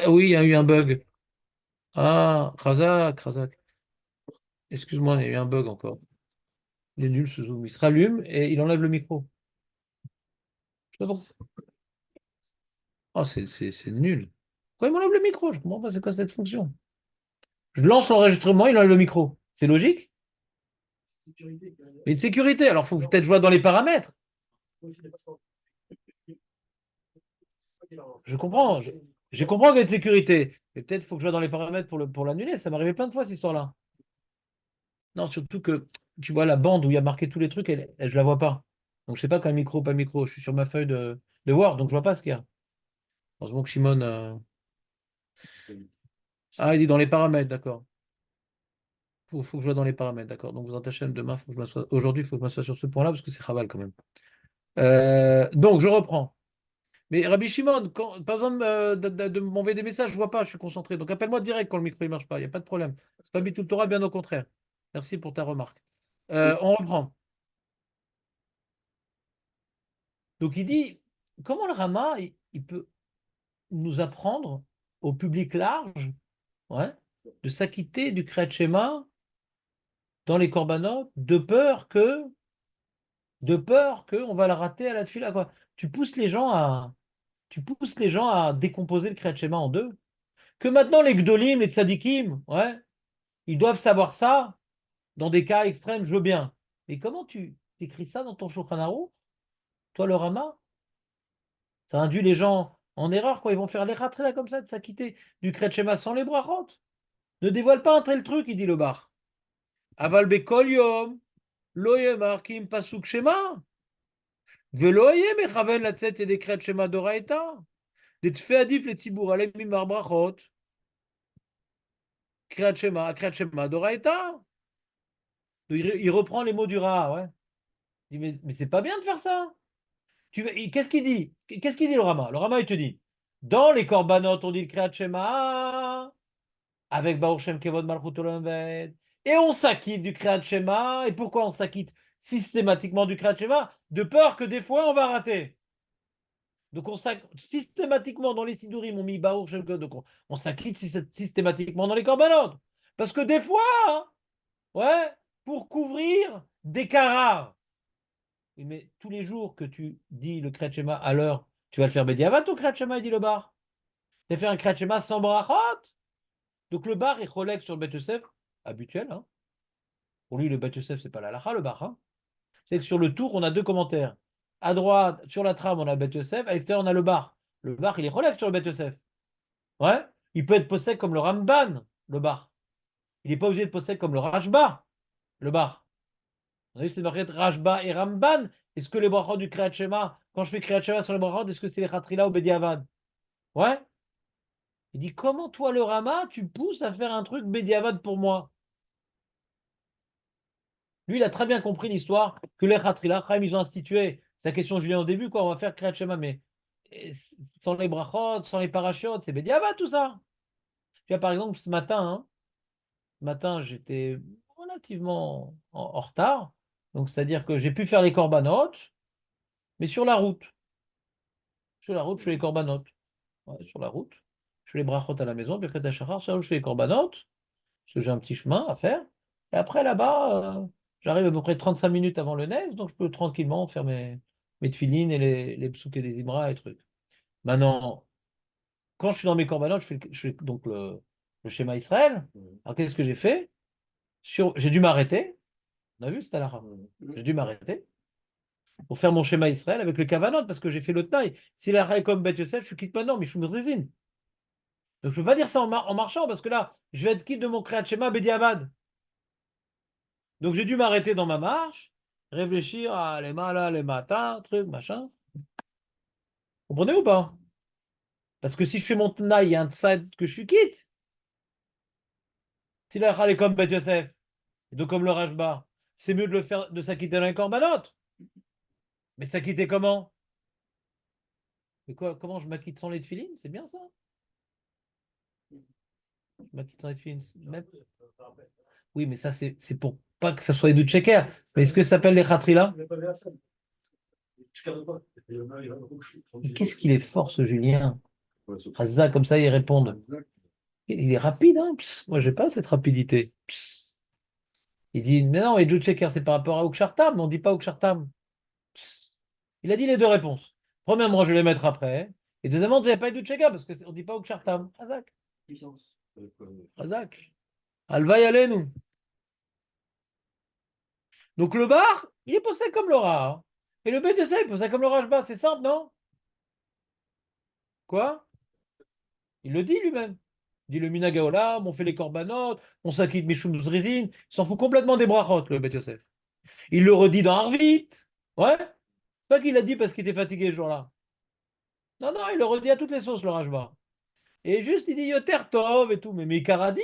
Oui, il y a eu un bug. Ah, Razak, Razak. Excuse-moi, il y a eu un bug encore. Il est nul ce Zoom. Il se rallume et il enlève le micro. Je sais pas pourquoi. Oh, c'est nul. Pourquoi il m'enlève le micro? Je comprends pas, c'est quoi cette fonction? Je lance l'enregistrement, il enlève le micro. C'est logique? Mais une sécurité, alors faut peut-être jouer dans les paramètres. Je comprends. Je comprends qu'il y a une sécurité. Mais peut-être faut que je joue dans les paramètres pour l'annuler. Ça m'est arrivé plein de fois cette histoire-là. Non, surtout que tu vois la bande où il y a marqué tous les trucs, je la vois pas. Donc je sais pas quand micro, pas micro. Je suis sur ma feuille de Word, donc je vois pas ce qu'il y a. Heureusement que Simone. Ah, il dit dans les paramètres, d'accord. Faut que je vois dans les paramètres, d'accord. Donc vous attachez demain, faut que je m'assoie. Aujourd'hui, il faut que je m'assoie sur ce point-là parce que c'est Chaval quand même. Donc je reprends. Mais Rabbi Shimon, pas besoin de m'envoyer des messages, je vois pas, je suis concentré. Donc appelle-moi direct quand le micro ne marche pas, il n'y a pas de problème. C'est pas tout le Torah, bien au contraire. Merci pour ta remarque. On reprend. Donc il dit, comment le Rama, il peut nous apprendre au public large, ouais, de s'acquitter du Kriyat Shema dans les korbanot, de peur que on va le rater à la tefila, quoi. Tu pousses les gens à décomposer le Kriyat Shema en deux. Que maintenant les Gdolim, les Tzadikim, ouais, ils doivent savoir ça dans des cas extrêmes, je veux bien. Mais comment tu écris ça dans ton Shulchan Aruch, toi le Rama? Ça induit les gens en erreur, quoi. Ils vont faire les là comme ça, de s'acquitter du Kriyat Shema sans les brachot. Ne dévoile pas un tel truc, il dit le bar. Aval bekol yom, lo yemar kim pasuk shema, velo yem mechaven latzet yedei Kriyat Shema doraita, detfe adif le tzibur alem mimar brachot, Kriyat Shema doraita. Il reprend les mots du Ra, ouais. Il dit, mais c'est pas bien de faire ça. Qu'est-ce qu'il dit? Qu'est-ce qu'il dit le Rama? Le Rama, il te dit, dans les korbanot, on dit le Kriyat Shema, avec Baruch Shem Kevod Malchut Olam Vaed. Et on s'acquitte du Kriyat Shema. Et pourquoi on s'acquitte systématiquement du Kriyat Shema? De peur que des fois, on va rater. Donc, on s'acquitte systématiquement dans les Sidurim, on met Baruch Shem Kevod. Donc, on s'acquitte systématiquement dans les korbanot. Parce que des fois, hein, ouais, pour couvrir des cas rares. Oui, mais tous les jours que tu dis le Kriyat Shema à l'heure, tu vas le faire Bediavat ou Kriyat Shema, il dit le bar. Tu as fait un Kriyat Shema sans brachot. Donc le bar, il relègue sur le Bet Yosef, habituel. Hein. Pour lui, le Bet Yosef, c'est pas la lacha, le bar. Hein. C'est que sur le tour, on a deux commentaires. À droite, sur la trame, on a Bet Yosef. À l'extérieur, on a le bar. Le bar, il est relève sur le Bet Yosef. Ouais. Il peut être possède comme le Ramban, le bar. Il n'est pas obligé de possède comme le Rashba, le bar. On a vu, c'est marqué Rashba et Ramban. Est-ce que les brachot du Kriyat Shema, quand je fais Kriyat Shema sur les brachot, est-ce que c'est les Khatrila ou Bediavad? Ouais. Il dit, comment toi, le Rama, tu pousses à faire un truc Bediavad pour moi? Lui, il a très bien compris l'histoire que les Khatrila, Chaim, ils ont institué. Sa question, Julien, au début, quoi, on va faire Kriyat Shema, mais eh, sans les brachot, sans les parachutes, c'est Bediavad tout ça. Tu vois, par exemple, ce matin, j'étais relativement en retard. Donc, c'est-à-dire que j'ai pu faire les corbanotes, mais sur la route. Sur la route, je fais les corbanotes. Ouais, sur la route. Je fais les brachot à la maison, Birkat HaShachar, sur la route, je fais les corbanotes, parce que j'ai un petit chemin à faire. Et après, là-bas, j'arrive à peu près 35 minutes avant le neige, donc je peux tranquillement faire mes tefilines et les psouk et des imra et trucs. Maintenant, quand je suis dans mes corbanotes, je fais donc le schéma Israël. Alors, qu'est-ce que j'ai fait? J'ai dû m'arrêter. On a vu, c'était à la J'ai dû m'arrêter pour faire mon schéma Israël avec le kavanot, parce que j'ai fait le taille. Si la est comme Beth Yosef, je quitte maintenant, mais je suis mrzizin. Donc, je ne peux pas dire ça en marchant, parce que là, je vais être quitte de mon créat schéma Bediavad. Donc, j'ai dû m'arrêter dans ma marche, réfléchir à les malas, les matins, trucs, machin. Vous comprenez ou pas? Parce que si je fais mon tnaï, il y a un tzad que je suis quitte. Si la est comme Beth Yosef, et donc comme le Rajba, c'est mieux de le faire, de s'acquitter dans les corbanotes. Mais de s'acquitter comment? Mais quoi, comment je m'acquitte sans les tefilines? C'est bien ça? Je m'acquitte sans les tefilines. Oui, mais ça, c'est pour pas que ça soit du checker. Mais est-ce que ça s'appelle les khatrila? Mais qu'est-ce qu'il est fort, ce Julien? Chazak, comme ça, ils répondent. Il est rapide, hein? Moi, j'ai pas cette rapidité. Il dit, mais non, et Joe Checker, c'est par rapport à Ukshartam, mais on dit pas Ukshartam. Il a dit les deux réponses. Premièrement, je vais les mettre après. Et deuxièmement, vous n'avez pas eu de checker parce qu'on ne dit pas Ukshartam. Chazak. Chazak. Alva y nous. Donc le bar, il est posé comme le rat, hein. Et le Bet Yosef, il est posé comme le Rajba. C'est simple, non? Quoi? Il le dit lui-même. Il dit le Minagaolam, on fait les korbanot, on s'acquitte Mishum Zrizin. Il s'en fout complètement des brachot, le Bet Yosef. Il le redit dans Arvit. Ouais? C'est pas qu'il l'a dit parce qu'il était fatigué ce jour-là. Non, non, il le redit à toutes les sauces, le Rajba. Et juste, il dit Yoter Tov et tout. Mais Karadine,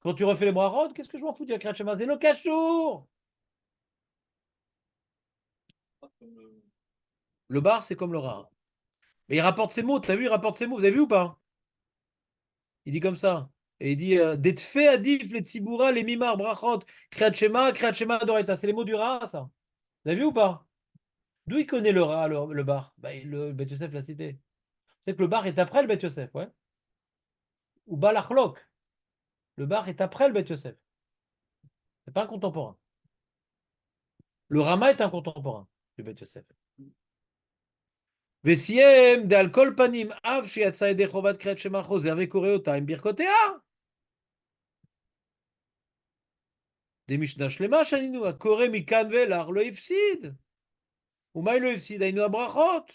quand tu refais les brachot, qu'est-ce que je m'en fous du Akrat Shema? C'est le Kachour. Le bar, c'est comme le rat. Mais il rapporte ses mots, t'as vu, il rapporte ses mots. Vous avez vu ou pas? Il dit comme ça. Et il dit Detfe adif, les tziboura, les mimar, brachot, kriat shema, doreta. C'est les mots du rat, ça. Vous avez vu ou pas? D'où il connaît le rat, le bar? Bah, le Bet Yosef l'a cité. C'est que le bar est après le Bet Yosef, ouais. Ou balachlok. Le bar est après le Bet Yosef. C'est pas un contemporain. Le Rama est un contemporain du Bet Yosef. וסיים דעל כל פנים, אף שיצא ידי חובת קריאת שמע חוזר וקורא אותה עם ברכותיה. דמשנה שלמה שנינו, הקורא מכאן ואילך לא הפסיד. ומה לא הפסיד? היינו הברכות.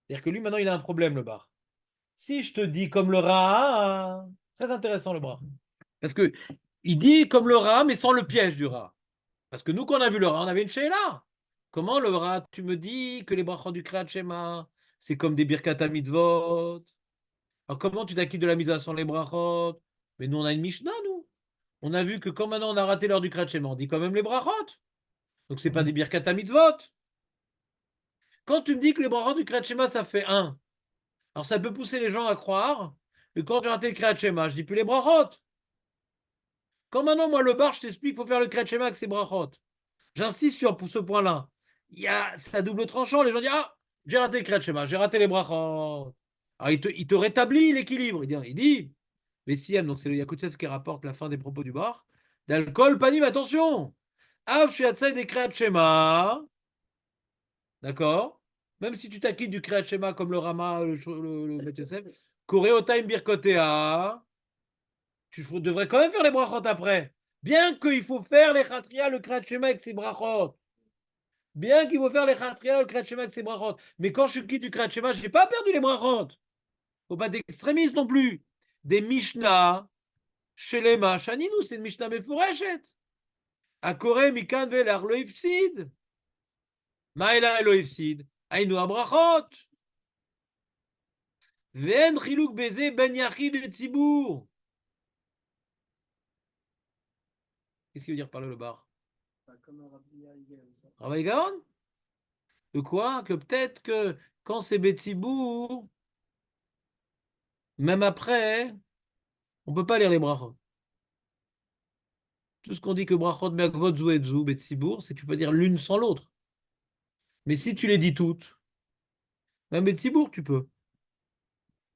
C'est-à-dire que lui, maintenant, il a un problème, le bar. Si je te dis comme le rat, très intéressant le rat. Parce que il dit comme le rat, mais sans le piège du rat. Parce que nous, quand on a vu le rat, on avait une sheila. Comment le rat, tu me dis que les brachot du Kriyat Shema, c'est comme des birkat mitzvot. Alors comment tu t'acquittes de la mitzvah sans les brachot? Mais nous, on a une Mishnah, nous. On a vu que quand maintenant on a raté l'heure du Kriyat Shema, on dit quand même les brachot. Donc c'est pas des birkat mitzvot. Quand tu me dis que les brachot du Kriyat Shema, ça fait un, alors ça peut pousser les gens à croire que quand j'ai raté le Kriyat Shema, je dis plus les brachot. Quand maintenant, moi, le bar, je t'explique qu'il faut faire le Kriyat Shema avec ses brachot. J'insiste sur pour ce point-là. Il y a ça double tranchant. Les gens disent ah, j'ai raté le Kriyat Shema, j'ai raté les brachot. Alors il te rétablit l'équilibre. Il dit mais si, donc c'est le Yakutsev qui rapporte la fin des propos du bar. D'alcool, panim, attention. Av shiatzai des Kriyat Shema. D'accord? Même si tu t'acquittes du Kriyat Shema comme le Rama, le Bet Yosef, Koreotaim Birkotea, tu devrais quand même faire les brachot après. Bien qu'il faut faire les Khatria, le Kriyat Shema avec ses brachot. Bien qu'il faut faire les Khatria, le Kriyat Shema avec ses brachot. Mais quand je quitte du Kriyat Shema, je n'ai pas perdu les brachot. Faut pas d'extrémistes non plus. Des Mishnah, chez les Shaninou, c'est une Mishnah Mefureshet. Akore Mikan Velar lo ifsid. Maïla lo ifsid. Aïnou abrachot. Ven chilouk beze ben yachid et tzibour. Qu'est-ce qu'il veut dire par là le bar? Rabbi Gaon? De quoi? Que peut-être que quand c'est Betsibour, même après, on ne peut pas lire les brachot. Tout ce qu'on dit que brachot, merkvot, zou et zou, Betsibour, c'est que tu peux dire l'une sans l'autre. Mais si tu les dis toutes, même Betsibour, tu peux.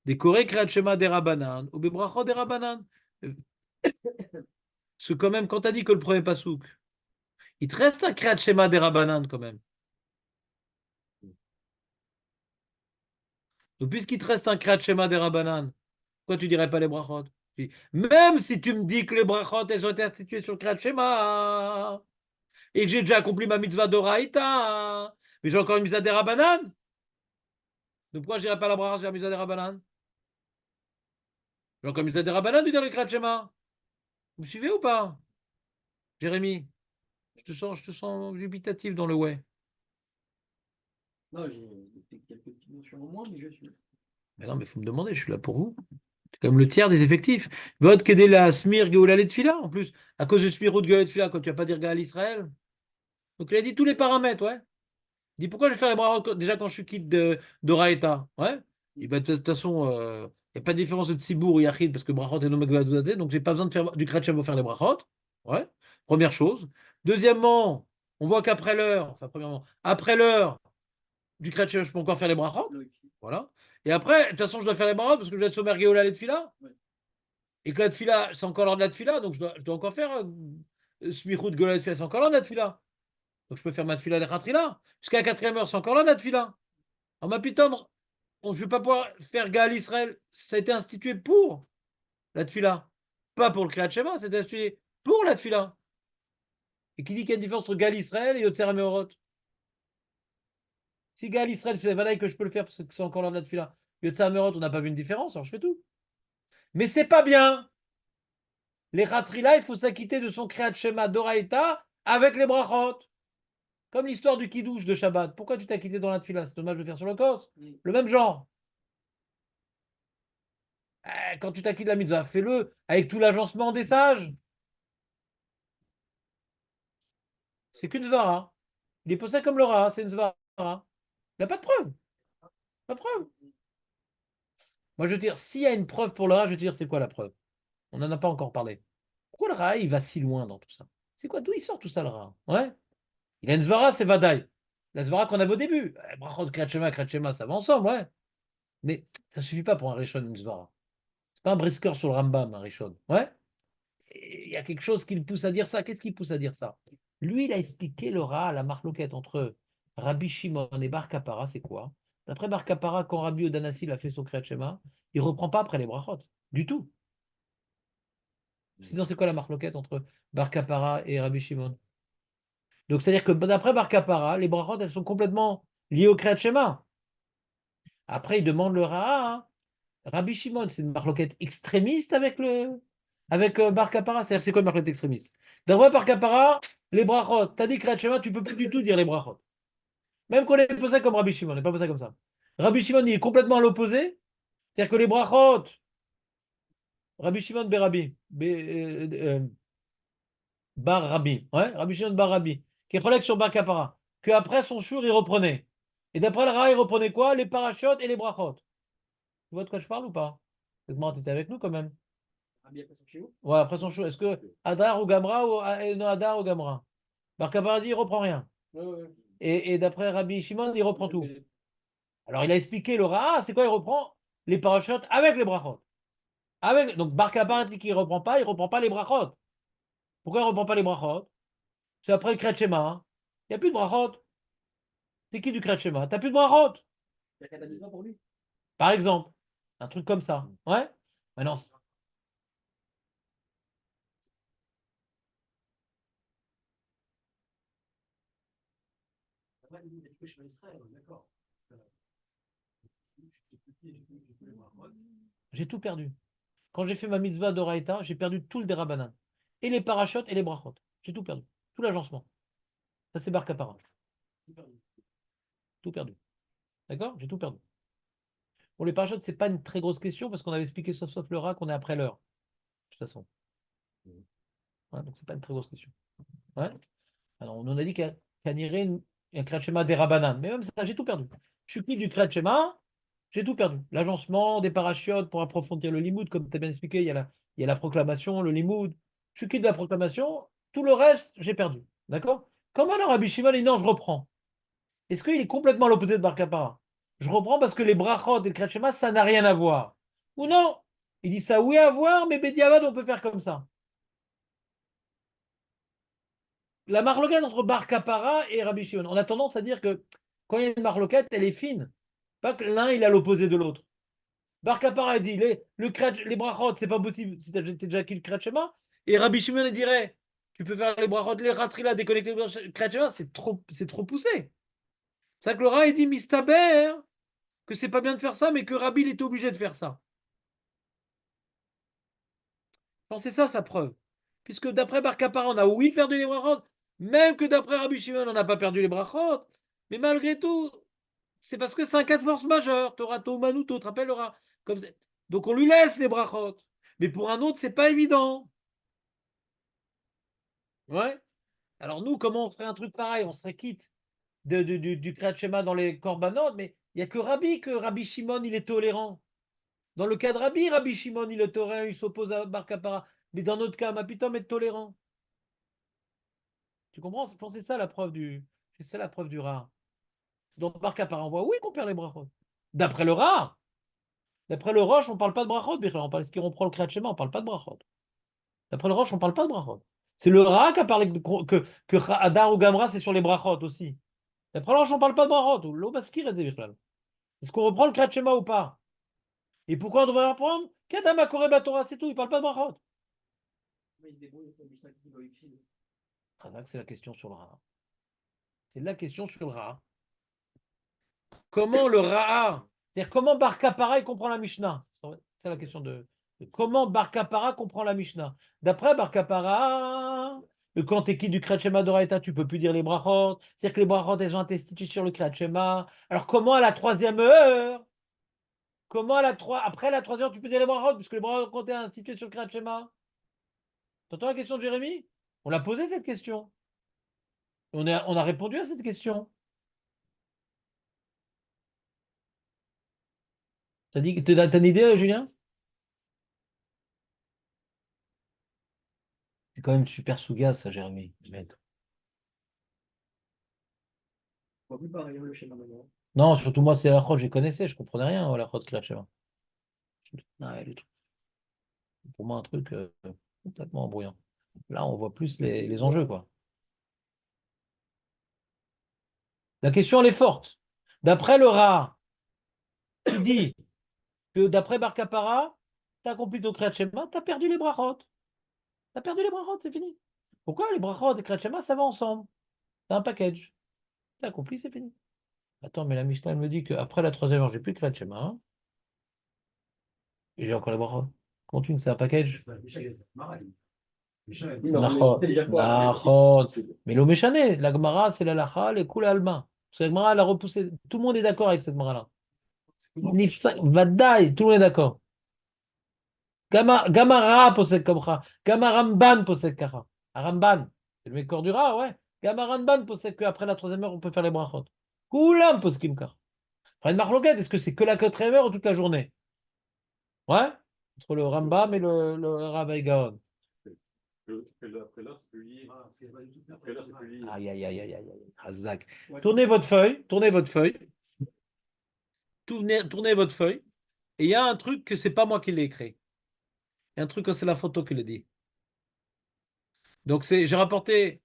Décorer Kriyat Shema des Rabanan, ou Bebrachot des Rabanan. Parce que quand même, quand tu as dit que le premier pasouk, il te reste un Kriyat Shema des Rabanan quand même. Donc, puisqu'il te reste un Kriyat Shema des Rabanan, pourquoi tu dirais pas les brachot? Même si tu me dis que les brachot, elles ont été instituées sur le Kriyat Shema, et que j'ai déjà accompli ma mitzvah d'Oraïta, mais j'ai encore une mitzvah des Rabanan. Donc, pourquoi je dirais pas la bracha sur la mitzvah des Rabanan? J'ai encore une mitzvah des Rabanan de dire le Kriyat Shema. Vous me suivez ou pas, Jérémy? Je te sens dubitatif dans le ouais. Non, j'ai quelques petites notions en moins, mais je suis. Mais non, mais il faut me demander, je suis là pour vous. C'est comme le tiers des effectifs. Votre qu'aider la Smir Geoula Tfila, en plus, à cause de Smirut Geoula Tfila, quand tu vas pas dire Gaal Israël. Donc il a dit tous les paramètres, ouais. Il dit pourquoi je vais faire les bras déjà quand je suis quitte de Raïta, ouais. Il dit bah, de toute façon, il n'y a pas de différence de Tzibour ou Yachid parce que Brachot et Nomegvadouazé, donc j'ai pas besoin de faire du Kretchem pour faire les Brachot, ouais. Première chose. Deuxièmement, on voit qu'après l'heure, enfin premièrement, après l'heure, du Kriyat Shema, je peux encore faire les brachot. Oui. Voilà. Et après, de toute façon, je dois faire les brachot parce que je dois être Somer Geoula les tefila. Ouais. Et que la tefila, c'est encore l'heure de la tefila, donc je dois encore faire Smichut Geoula les tefila, c'est encore l'heure de la tefila. Donc je peux faire ma tefila de Khatrila. Jusqu'à la quatrième heure, c'est encore l'heure de la tefila. En ma pitom, je ne vais pas pouvoir faire Gaal Israël. Ça a été institué pour la tefila. Pas pour le Kriyat Shema, c'était institué pour la tefila. Et qui dit qu'il y a une différence entre Gaal Israël et Yotzer Meorot? Si Gaal Israël, c'est valable que je peux le faire parce que c'est encore l'heure de la tefila. Yotzer Meorot, on n'a pas vu une différence, alors je fais tout. Mais c'est pas bien. Les Khatrila, il faut s'acquitter de son Kriyat Shema d'Oraïta avec les brachot. Comme l'histoire du Kiddush de Shabbat. Pourquoi tu t'es quitté dans la tefila? C'est dommage de faire sur le cos. Le même genre. Quand tu t'acquittes de la mitzvah, fais-le avec tout l'agencement des sages. C'est qu'une svara. Il est posé comme le rat, c'est une svara. Il n'y a pas de preuve. Pas de preuve. Moi, je veux dire, s'il y a une preuve pour le rat, je veux dire, c'est quoi la preuve? On n'en a pas encore parlé. Pourquoi le rat, il va si loin dans tout ça? C'est quoi? D'où il sort tout ça, le rat? Ouais. Il a une svara, c'est Vadaï. La svara qu'on avait au début. Brachot, Kriyat Shema, ça va ensemble, ouais. Mais ça ne suffit pas pour un Rishon, une svara. C'est pas un brisker sur le Rambam, un Rishon. Ouais. Il y a quelque chose qui le pousse à dire ça. Qu'est-ce qui le pousse à dire ça? Lui, il a expliqué le rat, la marloquette entre Rabbi Shimon et Bar Kappara, c'est quoi? D'après Bar Kappara, quand Rabbi Odanassi a fait son Kriyat Shema, il ne reprend pas après les brachot. Du tout. Sinon, c'est quoi la marloquette entre Bar Kappara et Rabbi Shimon? Donc, c'est-à-dire que d'après Bar Kappara, les brachot, elles sont complètement liées au Kriyat Shema. Après, il demande le rat, hein. Rabbi Shimon, c'est une marloquette extrémiste avec Bar Kappara. C'est-à-dire, c'est quoi une marloquette extrémiste? D'après Bar Kappara, les brachot, t'as dit Kriyat Shema, tu peux plus du tout dire les brachot. Même qu'on est posé comme Rabbi Shimon, on n'est pas posé comme ça. Rabbi Shimon, il est complètement à l'opposé. C'est-à-dire que les brachot, Rabbi Shimon Berabi, Bar Rabbi, ouais, Rabbi Shimon Bar Rabbi, qui est collègue sur Bar Kappara, qu'après son jour, il reprenait. Et d'après le Ra, il reprenait quoi? Les parachutes et les brachot. Tu vois de quoi je parle ou pas? Tu étais avec nous quand même. Ouais, après son show, est-ce que Hadar ou Gamra ou non, Hadar ou Gamra? Bar Kappara dit, il reprend rien. Et d'après Rabbi Shimon, il reprend tout. Alors il a expliqué le Ra, c'est quoi? Il reprend les parachutes avec les brachot. Donc Bar Kappara dit qu'il ne reprend pas les brachot. Pourquoi il ne reprend pas les brachot? C'est après le Kriyat Shema, hein. Il n'y a plus de brachot. C'est qui du Kriyat Shema? T'as plus de brachot. Par exemple. Un truc comme ça. Ouais? Maintenant, j'ai tout perdu. Quand j'ai fait ma mitzvah d'Oraïta, j'ai perdu tout le dérabanan. Et les parachutes et les brachot. J'ai tout perdu. Tout l'agencement. Ça, c'est Bar Kappara. Tout perdu. D'accord? J'ai tout perdu. Pour les parachutes, c'est pas une très grosse question parce qu'on avait expliqué sauf le rat qu'on est après l'heure. De toute façon. Ouais, donc c'est pas une très grosse question. Ouais. Alors, on en a dit qu'à Niré, un Kriyat Shema des Rabanan. Mais même ça, j'ai tout perdu. Je suis quitte du Kriyat Shema, j'ai tout perdu. L'agencement, des parachutes pour approfondir le limoud, comme tu as bien expliqué, il y a la proclamation, le limoud. Je suis quitte de la proclamation, tout le reste, j'ai perdu. D'accord? Comme alors Rabbi Shimon, il dit non, je reprends. Est-ce qu'il est complètement à l'opposé de Bar Kappara? Je reprends parce que les brachot et le Kriyat Shema, ça n'a rien à voir. Ou non? Il dit ça, oui, à voir, mais Bediavad, on peut faire comme ça. La marloquette entre Bar Kappara et Rabbi Shimon, on a tendance à dire que quand il y a une marloquette, elle est fine. Pas que l'un, il est à l'opposé de l'autre. Bar Kappara dit les brachot, c'est pas possible si tu as déjà acquis le Kriyat Shema. Et Rabbi Shimon il dirait tu peux faire les brachot, les ratrila, déconnecter le Kriyat Shema, c'est trop poussé. C'est ça que le Ra, il dit Mistaber, que c'est pas bien de faire ça, mais que Rabbi, il était obligé de faire ça. Non, c'est ça sa preuve. Puisque d'après Bar Kappara, on a oui perdu les brachot, même que d'après Rabbi Shimon, on n'a pas perdu les brachot. Mais malgré tout, c'est parce que c'est un cas de force majeure. Torah Manuto, tu te rappelles, comme ça. Donc on lui laisse les brachot. Mais pour un autre, c'est pas évident. Ouais. Alors nous, comment on ferait un truc pareil? On serait quitte du Kriyat Shema dans les korbanot, mais il n'y a que Rabbi Shimon, il est tolérant. Dans le cas de Rabbi Shimon, il est tolérant, il s'oppose à Bar Kappara. Mais dans notre cas, Mapitom est tolérant. Tu comprends? C'est ça la preuve du. C'est ça la preuve du Ra. Dans Bar Kapara, on voit oui qu'on perd les brachot. D'après le Ra. D'après le Roche, on ne parle pas de brachot, on parle de ce qui reprend le Kriyat Shema, on ne parle pas de brachot. D'après le Roche, on ne parle pas de brachot. C'est le Ra qui a parlé que Hadar ou Gamra, c'est sur les brachot aussi. D'après le Roche, on ne parle pas de brachot. L'Obaskir est Bichlal. Est-ce qu'on reprend le Kriyat Shema ou pas? Et pourquoi on devrait reprendre Kadam Akore Batora, c'est tout, il ne parle pas de brachot. Mais il se débrouille avec la Mishnah qui dit Loïfil. C'est la question sur le Ra. C'est la question sur le Ra. Comment le Ra, c'est-à-dire comment Bar Kapara comprend la Mishnah? C'est la question de comment Bar Kapara comprend la Mishnah. D'après Bar Kapara, quand tu es qui du Kriyat Shema d'Oraita, tu ne peux plus dire les brachot. C'est-à-dire que les brachot, elles ont été instituées sur le Kriyat Shema. Alors comment à la troisième heure, après la troisième heure, tu peux dire les brachot, puisque les brachot ont été instituées sur le Kriyat Shema? Tu entends la question de Jérémie? On l'a posé cette question. On a répondu à cette question. T'as une idée, Julien? C'est quand même super sous-gaz, ça, Jérémy. On voit plus pareil, le schéma maintenant. Non, surtout moi, c'est la chod, je les connaissais, je comprenais rien à la chod Kriyat Shema. Pour moi, un truc complètement embrouillant. Là, on voit plus les enjeux, quoi. La question, elle est forte. D'après le Ra, qui dit que d'après Bar Kapara, tu as accompli ton Kriyat Shema, tu as perdu les brachot. Tu as perdu les brachot, c'est fini. Pourquoi les brachot et Kriyat Shema, ça va ensemble? Tu as un package. Tu as accompli, c'est fini. Attends, mais la Mishnah, elle me dit qu'après la troisième heure, j'ai plus de Kriyat Shema. Hein, et j'ai encore les brachot. Continue, c'est un package. Nachot, nachot. Mais l'eau méchané, la Gemara, c'est la lacha, les coule alma. Parce que la Gemara, elle a repoussé. Tout le monde est d'accord avec cette Gemara-là. Vadaï, tout le monde est d'accord. Gamara possède comme ça. Gamaramban possède kara. Aramban, c'est le mec corps du rat, ouais. Gamaramban possède qu'après la troisième heure, on peut faire les brachot. Koulam poskim kara. Enfin, une marloquette, est-ce que c'est que la quatrième heure ou toute la journée? Ouais? Entre le Rambam et le Rabbi Gaon. Après là, c'est plus lié. Après là, c'est plus lié. Aïe, aïe, aïe, aïe, aïe, aïe. Razak. Tournez votre feuille, tournez votre feuille. Tournez votre feuille. Et il y a un truc que c'est pas moi qui l'ai écrit. Il y a un truc que c'est la photo qui le dit. Donc j'ai rapporté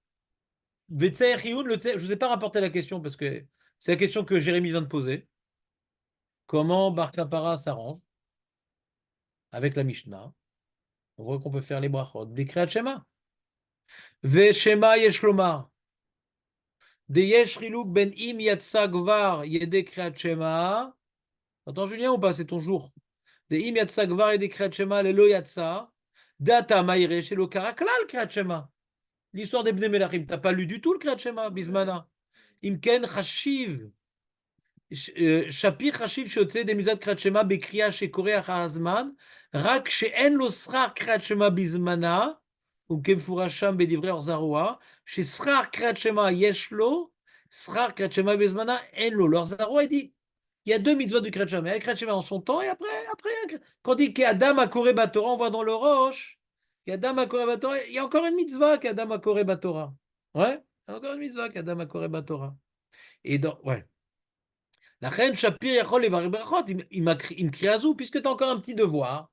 Vetser Rioun, je ne vous ai pas rapporté la question parce que c'est la question que Jérémy vient de poser. Comment Bar Kapara s'arrange avec la Mishnah? On voit qu'on peut faire les brachot. Des Kriyat Shema. Ve Shema Yesh Lomar. De Yesh Riluk Ben Im Yatsa Gvar Yede Kriyat Shema. Attends, Julien, ou pas? C'est ton jour. De Im Yatsa Gvar Yede Kriyat Shema Lelo Yatsa. Data Maïre Shelo Karaklal Kriyat Shema. L'histoire des Bnei Melachim. Tu n'as pas lu du tout le Kriyat Shema, Bismana. Imken Chashiv. Shapir Chashiv Shotze de Mizat Kriyat Shema Bekriya Shekore Achazman. Rak She'en Lo Srar Kriyat Shema Bismana. וכמפורשם בדברי אור ששכר קריאת שמע יש לו, שכר קריאת שמע בזמנה אין לו. L'Or Zaroua, il dit, il y a deux mitzvot du Kriyat Shema. Il y a le Kriyat Shema en son temps et après quand on dit qu'Adam a Koré Batora, on voit dans le Roche qu'Adam a Koré Batora, il y a encore une mitzvah qu'Adam a Koré Batora. Ouais, il y a encore une mitzvah qu'Adam a Koré Batora. Et donc, ouais. La reine Shapir Yachol et Brachot, il me crie à zou, puisque tu as encore un petit devoir.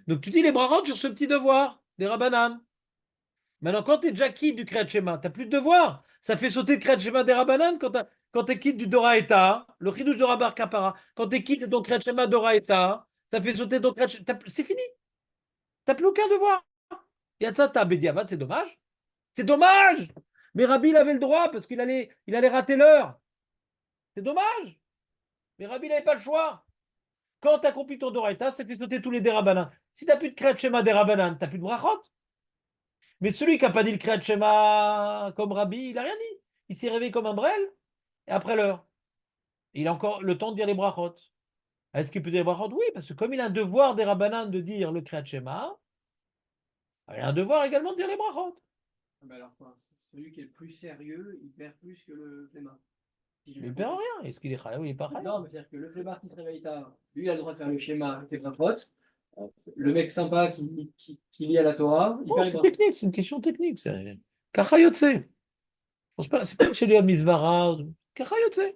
Donc tu dis les brachot sur ce petit devoir, des Rabbanan. Maintenant, quand tu es déjà quitte du Kriyat Shema, tu n'as plus de devoir. Ça fait sauter le Kriyat Shema des Rabbanan quand tu es quitte du Doraïta, le Chidouche de Rabbar Kapara. Quand tu es quitte de ton Kriyat Shema Doraïta, ça fait sauter ton Kriyat Shema. C'est fini. Tu n'as plus aucun devoir. Il y a ça, tu as Bediavad, c'est dommage. C'est dommage. Mais Rabbi, il avait le droit parce il allait rater l'heure. C'est dommage. Mais Rabbi, il n'avait pas le choix. Quand tu as accompli ton Doraïta, ça fait sauter tous les Derabanan. Si tu n'as plus de Kriyat Shema Derabanan, tu n'as plus de brachot. Mais celui qui n'a pas dit le Kriyat Shema comme Rabbi, il n'a rien dit. Il s'est réveillé comme un brel, et après l'heure. Il a encore le temps de dire les brachot. Est-ce qu'il peut dire les brachot? Oui, parce que comme il a un devoir des Rabbanan de dire le Kriyat Shema, il a un devoir également de dire les brachot. Mais alors quoi? Celui qui est le plus sérieux, il perd plus que le flemmard. Si Il ne perd rien. Est-ce qu'il est chayav ou il n'est pas chayav? Non, mais c'est-à-dire que le flemmard qui se réveille tard, lui, il a le droit de faire le schéma avec ses brachot. Le mec sympa qui lit à la Torah, il Non, perd les c'est brachot. technique, c'est une question technique. Kachayotse. C'est pas chez les Mizvara. Kachayotse.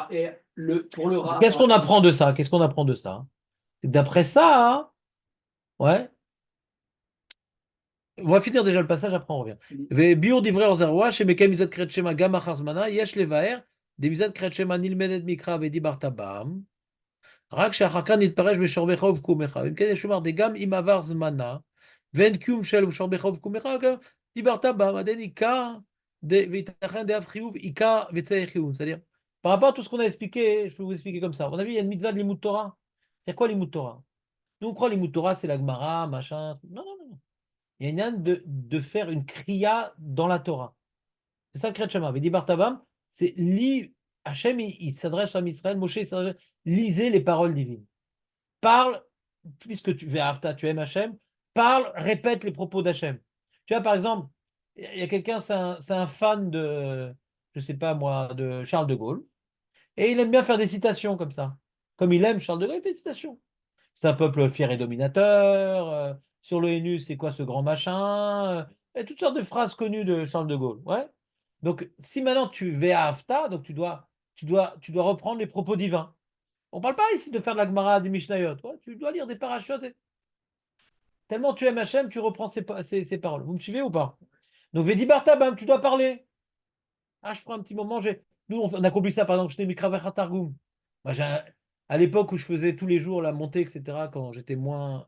Et pour le rat. Qu'est-ce qu'on apprend de ça? Qu'est-ce qu'on apprend de ça? D'après ça, hein, ouais. On va finir déjà le passage, après on revient. וביאור דברי עוזר רואה שמקיים מצוות קריאת שמע גם אחר זמנה, יש לבאר דמצוות קריאת שמע נלמדת מקרא ודיברת בם, רק שאחר כך נתפרש בשורבך ובקומך. אם כן יש לומר דגם אם עבר זמנה, ואין קיום של בשורבך ובקומך, גם דיברת בם, עד אין עיקר, וייתכן דאף חיוב, עיקר וצריך חיוב. C'est-à-dire, par rapport à tout ce qu'on a expliqué, je peux vous expliquer comme ça. On a vu, il y a une mitzvah de l'imout Torah. C'est quoi l'imout Torah? Nous, on croit l'imout Torah, c'est la Gemara, machin. Non, non, non. Il y a une âne de faire une kriya dans la Torah. C'est ça le Kriyat Shema. Vedi Bartabam, c'est Hachem, il s'adresse à Israël, Moshe, il s'adresse, lisez les paroles divines. Parle, puisque tu tu aimes Hachem, parle, répète les propos d'Hachem. Tu vois, par exemple, il y a quelqu'un, c'est un fan de, je sais pas moi, de Charles de Gaulle, et il aime bien faire des citations comme ça. Comme il aime Charles de Gaulle, il fait des citations. C'est un peuple fier et dominateur. Sur l'ONU, c'est quoi ce grand machin? Et toutes sortes de phrases connues de Charles de Gaulle. Ouais. Donc, si maintenant tu vas à Hafta, donc tu dois reprendre les propos divins. On ne parle pas ici de faire de la Gemara, du Mishnayot. Ouais, tu dois lire des parachutes. Tellement tu aimes Hachem, tu reprends ses paroles. Vous me suivez ou pas? Donc, Vedi Bartabam, tu dois parler. Ah, je prends un petit moment. Nous, on a compris ça, par exemple, j'étais Mikra Targum. Moi, à l'époque où je faisais tous les jours la montée, etc., quand j'étais moins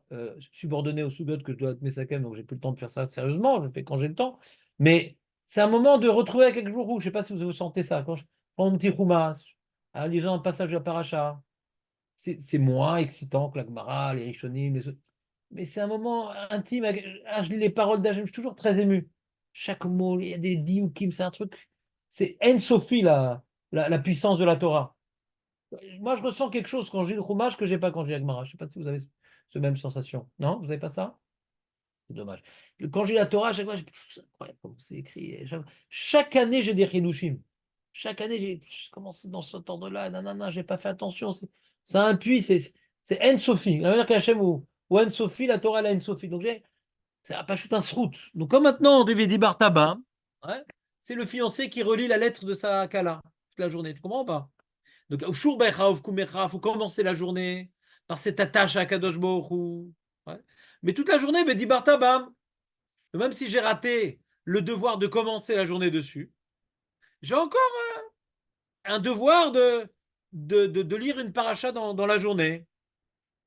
subordonné au Sugot que je dois être Mesakem, donc j'ai plus le temps de faire ça sérieusement, je le fais quand j'ai le temps. Mais c'est un moment de retrouver quelques jours où, je ne sais pas si vous sentez ça, quand je prends mon petit Roumas, en lisant un passage de la Paracha, c'est moins excitant que la Gemara, les Rishonim, les autres. Mais c'est un moment intime. Je lis les paroles d'Hachem, je suis toujours très ému. Chaque mot, il y a des dioukim, c'est un truc. C'est En Sophie, la puissance de la Torah. Moi, je ressens quelque chose quand je lis le Chumash que je n'ai pas quand je lis la Gemara. Je ne sais pas si vous avez ce même sensation. Non, vous n'avez pas ça? C'est dommage. Quand je lis la Torah, chaque fois, c'est incroyable comment c'est écrit. Et chaque année, j'ai des Hidushim. Chaque année, j'ai commencé dans cet ordre-là. Non, non, non, je n'ai pas fait attention. C'est un puits, c'est En Sophie. La manière qu'Hachem ou En Sophie, la Torah, elle a En Sophie. Donc, c'est pas un srout. Donc, comme maintenant, on devait dire Bartaba, ouais, c'est le fiancé qui relit la lettre de sa Kala toute la journée. Tu comprends ou pas? Donc, il faut commencer la journée par cette attache à Kadosh Baruch Hu. Ouais. Mais toute la journée, dit Bartabam. Même si j'ai raté le devoir de commencer la journée dessus, j'ai encore un devoir de lire une paracha dans la journée.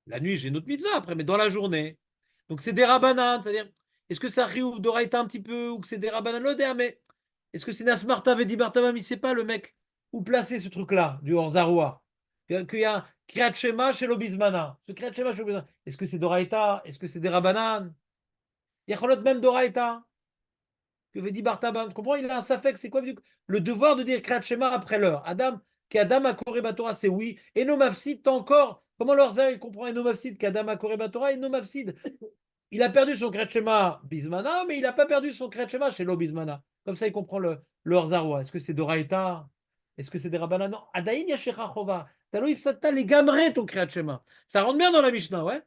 La nuit, j'ai une autre mitzvah après, mais dans la journée. Donc c'est des rabbanan, c'est-à-dire, est-ce que ça riouf d'oraïta un petit peu, ou que c'est des rabbanan l'odéa, mais est-ce que c'est Nasmarta Vedi Bartava, mais il ne sait pas le mec où placer ce truc-là, du Orzaroua? Qu'il y a un Kriyat Shema chez l'Obizmana. Ce Kriyat Shema chez l'Obizmana, est-ce que c'est d'oraïta? Est-ce que c'est des rabbanan? Il y a même d'oraïta. Que Vedi Bartaba, tu comprends? Il a un safek, c'est quoi le devoir de dire Kriyat Shema après l'heure? Adam, qu'Adam a Koré Batora, c'est oui. Et no mafsid, t'as encore. Comment l'Orza, il comprend no mafsid, qu'Adam a Koré Batora et no mafsid? Il a perdu son Kriyat Shema Bismana, mais il n'a pas perdu son Kriyat Shema chez l'O Bismana. Comme ça, il comprend le Orzaroua. Est-ce que c'est d'Oraïta? Est-ce que c'est des Rabbanan? Non. Adaïn Yashecha Chova. Talo Ifsata les gamré ton Kriyat Shema. Ça rentre bien dans la Mishnah, ouais?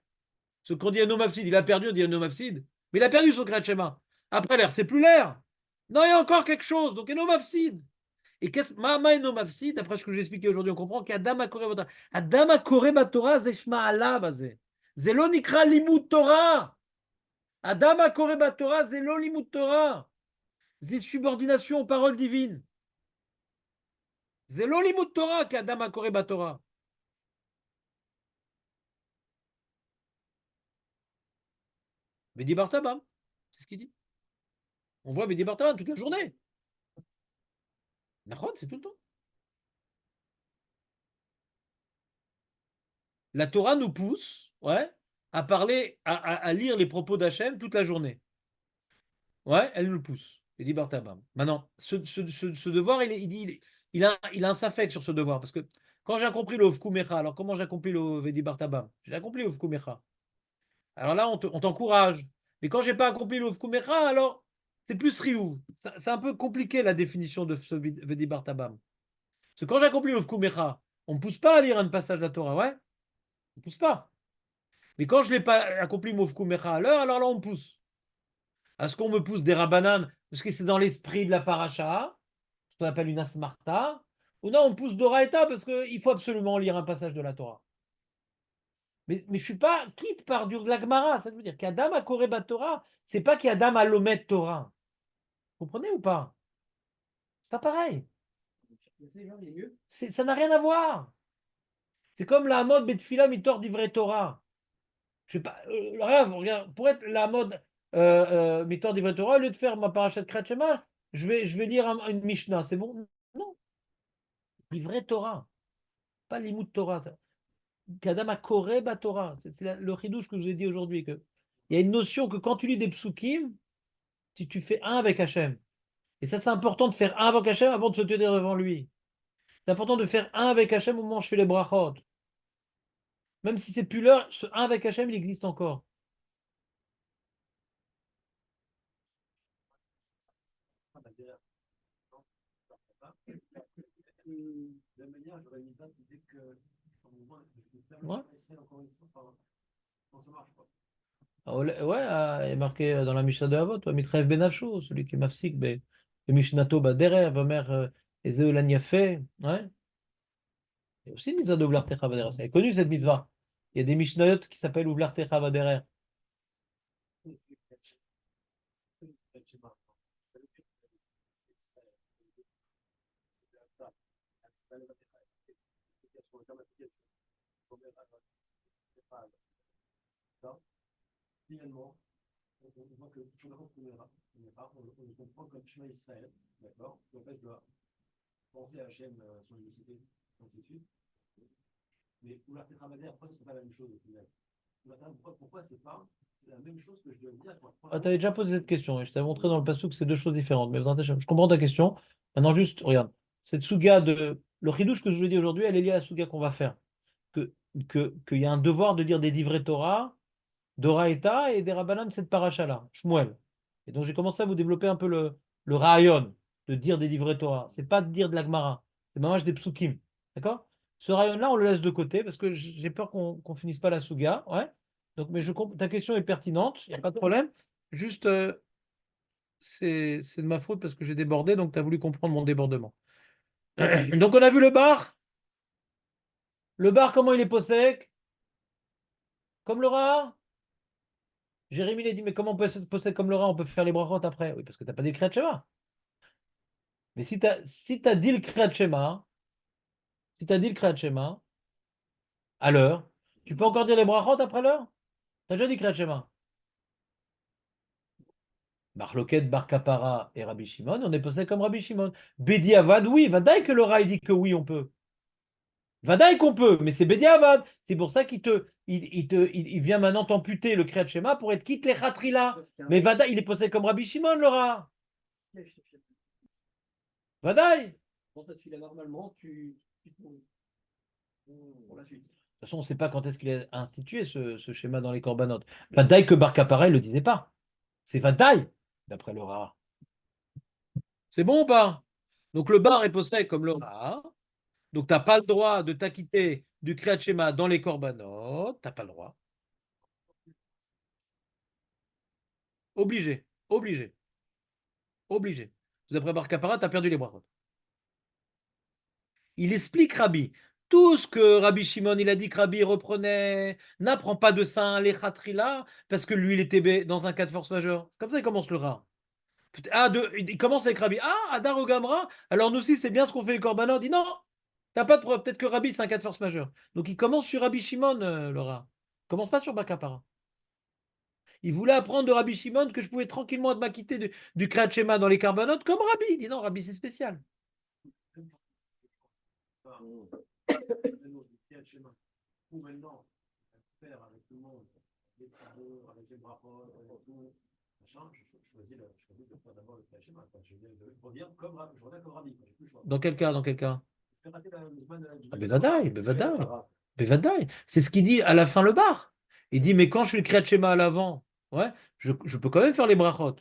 Ce qu'on dit à no mafsid, il a perdu, on dit à no mafsid. Mais il a perdu son Kriyat Shema. Après l'air, c'est plus l'air. Non, il y a encore quelque chose. Donc, Eno Mafsid. Et qu'est-ce que Eno Mafsid, après ce que j'ai expliqué aujourd'hui, on comprend qu'Adam a Koré Batora. Adam a Koré Batora, Zeshma Allah, Bazé. Zelo Nikra Limut Torah. Adam a Koré Batora, Zelo Limut Torah. C'est subordination aux paroles divines. Zelo Limut Torah, qu'Adam a Koré Batora. Vedi Bartabam, c'est ce qu'il dit. On voit Vedi Bartabam toute la journée. C'est tout le temps. La Torah nous pousse, ouais, à parler, à lire les propos d'Hachem toute la journée. Ouais, elle nous pousse. Il dit Bartabam. Maintenant, ce devoir, il a un safek sur ce devoir. Parce que quand j'ai accompli le Ofkumecha, alors comment j'ai accompli le Vedi Bartabam? J'ai accompli le Ofkumecha. Alors là, on t'encourage. Mais quand j'ai pas accompli le Ofkumecha, alors c'est plus Riou. C'est un peu compliqué la définition de ce Vedi Bartabam. Parce que quand j'ai accompli le Ofkumecha, on ne me pousse pas à lire un passage de la Torah, ouais? On ne pousse pas. Mais quand je n'ai pas accompli Mofku Mecha à l'heure, alors là, on me pousse. Est-ce qu'on me pousse des rabbanan? Parce que c'est dans l'esprit de la paracha, ce qu'on appelle une asmarta, Ou non, on pousse d'Oraïta parce qu'il faut absolument lire un passage de la Torah. Mais je ne suis pas quitte par de la Gemara. Ça veut dire qu'Adam a Koreba Torah, c'est pas qu'Adam a l'Omet Torah. Vous comprenez ou pas? C'est pas pareil. Ça n'a rien à voir. C'est comme la mode Betfila Mitor d'Ivray Torah. Je sais pas, regarde, pour être la mode Mitor d'Ivray Torah, au lieu de faire ma parachat Kriyat Shema, je vais lire une Mishnah. C'est bon? Non, d'Ivray Torah, pas l'Imout Torah. Qu'Adam a Koreba Torah. C'est le chidouche que je vous ai dit aujourd'hui. Il y a une notion que quand tu lis des psukim, tu fais un avec Hachem. Et ça, c'est important de faire un avec Hachem avant de se tenir devant lui. C'est important de faire un avec Hachem au moment où je fais les brachot. Même si c'est plus l'heure, ce un avec Hachem, il existe encore. Ouais. Ah, ouais, il est marqué dans la Mishnah de Avot, ouais, Mitrev Benafsho, celui qui est mafsik, le Mishnato Baderer, Vamer, Ezeu Laniafé. Ouais. Il y a aussi une mitzvah de Ouvlar Techa Baderer. C'est connu cette mitzvah. Il y a des Mishnayot qui s'appellent Ouvlar Techa Baderer. Finalement, on voit que je raconte on le comprend comme chemin Israël, d'accord? En fait, je dois penser à Hachem, son unicité, ainsi de suite. Mais Oula Tetrabader, après, ce n'est pas la même chose au final. Pourquoi c'est pas la même chose que je dois dire quand Ah, tu avais déjà posé cette question et je t'avais montré dans le passage que c'est deux choses différentes. Mais je comprends ta question. Maintenant, juste, regarde, cette souga de. Le chidouche que je vous dis aujourd'hui, elle est liée à la souga qu'on va faire. Qu'il y a un devoir de dire des divrei Torah, d'Oraïta et des Rabbanan de cette paracha-là, Shmuel. Et donc, j'ai commencé à vous développer un peu le rayon de dire des divrei Torah. C'est pas de dire de la Gemara, c'est mamage des psukim. D'accord? Ce rayon-là, on le laisse de côté parce que j'ai peur qu'on finisse pas la souga. Ouais. Donc, mais ta question est pertinente, il n'y a pas de problème. Juste, c'est de ma faute parce que j'ai débordé, donc tu as voulu comprendre mon débordement. Donc, on a vu le bar. Le bar, comment il est possèque? Comme le rat? Jérémie il a dit, mais comment on peut se possède comme le rat? On peut faire les brachot après. Oui, parce que tu n'as pas dit le Kriyat Shema. Mais si t'as dit le Kriyat Shema, si tu as dit le Kriyat Shema, à l'heure, tu peux encore dire les brachot après l'heure? Tu as déjà dit Kriyat Shema. Marloquet, Bar Kapara et Rabbi Shimon, on est possède comme Rabbi Shimon. Bedi Avad, oui, Vadaï que le rat il dit que oui, on peut. Vadaï qu'on peut, mais c'est Bedi Avad. C'est pour ça il vient maintenant t'amputer le Kriyat Shema pour être quitte les Khatrila. Mais Vadaï, il est possède comme Rabbi Shimon, le rat. Vadaï. Quand tu fais normalement, tu pour la suite. De toute façon, on ne sait pas quand est-ce qu'il a institué ce schéma dans les corbanotes. Vadaï que Bar Kapara, il ne le disait pas. C'est Vadaï, d'après le Ra. C'est bon ou pas? Donc le bar est possède comme le Ra. Donc tu n'as pas le droit de t'acquitter du Kriyat Shema dans les corbanotes. Tu n'as pas le droit. Obligé. Obligé. Obligé. D'après Bar Kapara, tu as perdu les brachot. Il explique Rabbi. Tout ce que Rabbi Shimon, il a dit que Rabbi reprenait, n'apprend pas de ça, les khatrila, parce que lui, il était dans un cas de force majeure. C'est comme ça qu'il commence le Ra. Il commence avec Rabbi. Ah, Adar au Gamra. Alors nous aussi, c'est bien ce qu'on fait les korbanot. Il dit non, t'as pas de preuve. Peut-être que Rabbi, c'est un cas de force majeure. Donc il commence sur Rabbi Shimon, le Ra. Il commence pas sur Bakapara. Il voulait apprendre de Rabbi Shimon que je pouvais tranquillement m'acquitter du Kriyat Shema dans les korbanot comme Rabbi. Il dit non, Rabbi, c'est spécial. Ou maintenant, faire avec tout le monde, les travaux, avec les brachot, avec tout, machin, je choisis de faire d'abord le Kriyat Shema. Je reviens comme Rabbi, j'ai plus le choix. Dans quel cas? Dans quel cas? Je vais rater la semaine Ah, Bevadaï, Bevadaï. Bevadaï. C'est ce qu'il dit à la fin le bar. Il dit, mais quand je fais le Kriyat Shema à l'avant, ouais, je peux quand même faire les brachot.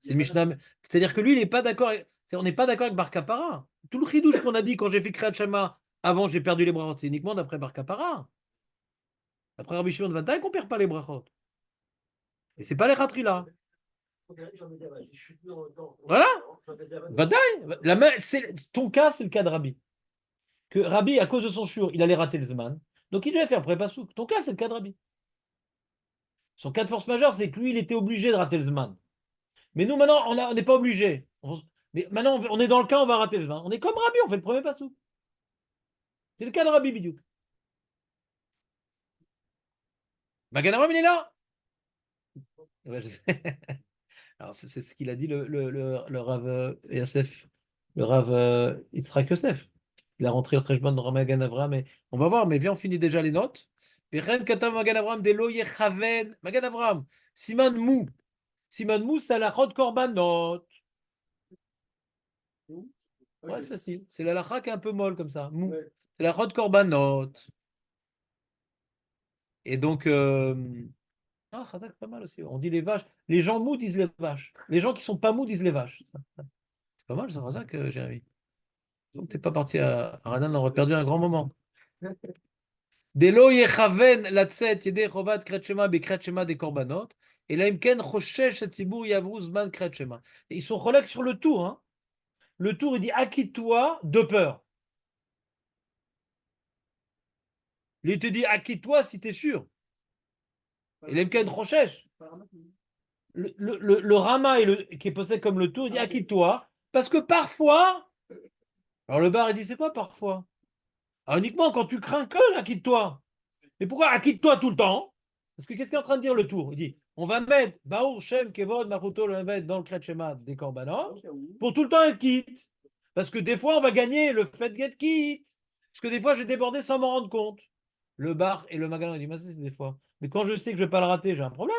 C'est le Mishnah. C'est-à-dire que lui, il n'est pas d'accord. On n'est pas d'accord avec Bar Kapara. Tout le chidouche qu'on a dit quand j'ai fait Kriyat Shema avant, j'ai perdu les brachot. C'est uniquement d'après Bar Kapara. Après Rabbi Shimon Vadaï, qu'on perd pas les brachot. Et c'est pas les khatrila. Voilà. Vadaï. Ton cas, c'est le cas de Rabbi. que Rabbi, à cause de son shur, il allait rater le Zman. Donc il devait faire pré-pasouk. Ton cas, c'est le cas de Rabbi. Son cas de force majeure, c'est que lui, il était obligé de rater le Zman. Mais nous, maintenant, on n'est pas obligé. Mais maintenant, on est dans le cas, on va rater le Zman. On est comme Rabbi, on fait le premier pasouk. C'est le cas de Rabbi Bidiouk. Magan Avraham, il est là. Ouais, je sais. Alors, c'est ce qu'il a dit le Rav Yosef, le Rav Yitzhak Yosef. Il a rentré le Treshbon de Magan Avraham. Mais on va voir, mais viens, on finit déjà les notes. Vechen katav Magan Avraham de lo yechaven. Magan Avraham. Siman mou. Siman mou, c'est la chod korbanot. Ouais, c'est facile. C'est la lacha qui est un peu molle comme ça. Mou. Ouais. C'est la chod korbanot. Et donc, ah, Chazak, pas mal aussi. On dit les vaches. Les gens mous disent les vaches. Les gens qui sont pas mous disent les vaches. C'est pas mal, ça, Chazak, Jérémy. Donc, t'es pas parti à Radan, on aurait perdu un grand moment. Delo yechaven latzet yedei chovat kret shema bekret shema des korbanot. Et là, imken choshesh etzibur yavru zman kret shema. Ils sont relax sur le tour. Hein. Le tour, il dit acquitte-toi de peur. Il te dit acquitte-toi si tu es sûr. Et l'imken choshesh. Le Rama qui est posé comme le tour, il dit acquitte-toi. Parce que parfois, alors le bar, il dit c'est quoi parfois? Alors uniquement quand tu crains que acquitte-toi. Mais pourquoi acquitte-toi tout le temps? Parce que qu'est-ce qu'il est en train de dire le tour? Il dit on va mettre Baour, Shem, Kevod, Maruto, on va mettre dans le Kret Shema des Korbanot pour tout le temps être quitte. Parce que des fois, on va gagner le fait de get quitte. Parce que des fois, j'ai débordé sans m'en rendre compte. Le bar et le magasin, il dit mais ça, c'est des fois. Mais quand je sais que je ne vais pas le rater, j'ai un problème.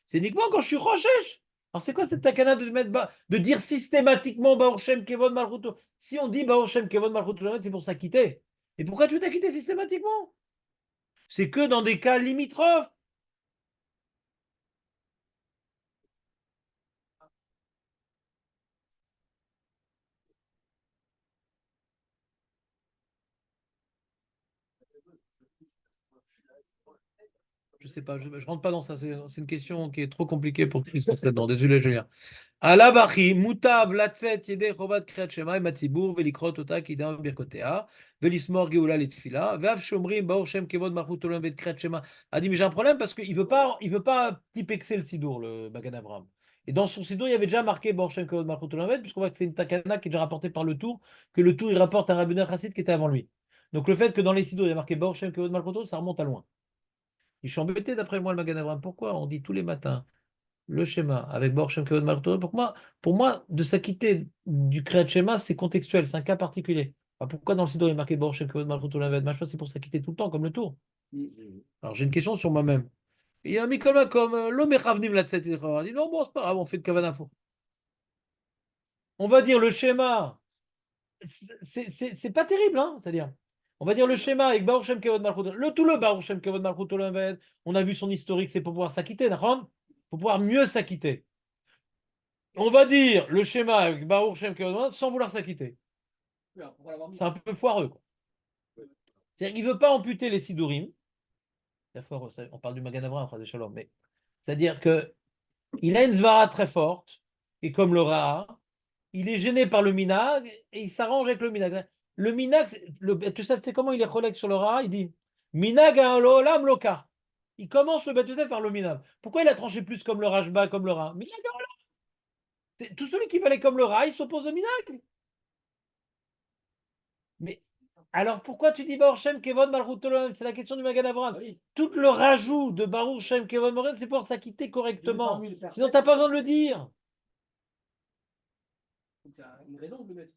C'est uniquement quand je suis rochesh. Alors, c'est quoi cette takana de mettre de dire systématiquement Baour, Shem, Kevod, Maruto? Si on dit Baour, Shem, Kevod, Maruto, c'est pour s'acquitter. Et pourquoi tu veux t'acquitter systématiquement? C'est que dans des cas limitrophes. Je sais pas, je rentre pas dans ça. C'est une question qui est trop compliquée pour qu'ils se lancent là-dedans. Désolé, Julien. Alabachi, mutav, latzet, yedei, chovat, kriyat shema, matzibur, velikrot, ota, kidam, birkotea, velismor, geoula, litfila, vav, shomrim, baor, shem, kevod, marchut, olam, vet, kriyat shema. A dit, mais j'ai un problème parce qu'il veut pas typexer le sidour, le Magan Avraham. Et dans son sidour, il y avait déjà marqué baor, shem, kevod, marchut, olam, vet, puisqu'on voit que c'est une takana qui est déjà rapportée par le tour, que le tour, il rapporte un rabbineur chassid qui était avant lui. Donc le fait que dans les sidours, il y a marqué baor, shem, kevod, marchut, ça remonte à loin. Je suis embêté d'après moi, le Magan Avraham. Pourquoi on dit tous les matins le schéma avec Bor Shem Kavod Malto? Pour moi, de s'acquitter du Kriyat Shema, c'est contextuel, c'est un cas particulier. Alors, pourquoi dans le Sidor il est marqué Bor Shem Kavod Malto Lamed? Je pense que c'est pour s'acquitter tout le temps, comme le tour. Alors j'ai une question sur moi-même. Il y a un Mikoma comme l'homme est la tête. Il dit non, bon, c'est pas grave, on fait de Kavana pour. On va dire le schéma, c'est pas terrible, hein, c'est-à-dire. On va dire le schéma avec Baruch Shem Kavod Malchut. Tout le Baruch Shem Kavod Malchut Olam, on a vu son historique, c'est pour pouvoir s'acquitter, d'accord? Pour pouvoir mieux s'acquitter. On va dire le schéma avec Baruch Shem Kavod Malchut sans vouloir s'acquitter. C'est un peu foireux, quoi. C'est-à-dire qu'il ne veut pas amputer les Sidurim. On parle du Magan Avraham, mais c'est-à-dire qu'il a une Zvara très forte, et comme le Ra, il est gêné par le Minag, et il s'arrange avec le Minag. Le Minag, tu sais comment il est collègue sur le Ra? Il dit Minag a olam loka. Il commence le Beth par le Minag. Pourquoi il a tranché plus comme le Rajba, comme le Ra? Minag a olam. Tout celui qui valait comme le Ra, il s'oppose au Minag. Mais alors pourquoi tu dis Baruch Shem Kevod Malchut Olam? C'est la question du Magan Avraham. Oui. Tout le rajout de Baruch Shem Kevod Malchut, c'est pour s'acquitter correctement. Sinon, tu n'as pas besoin de le dire. Tu as une raison de le mettre.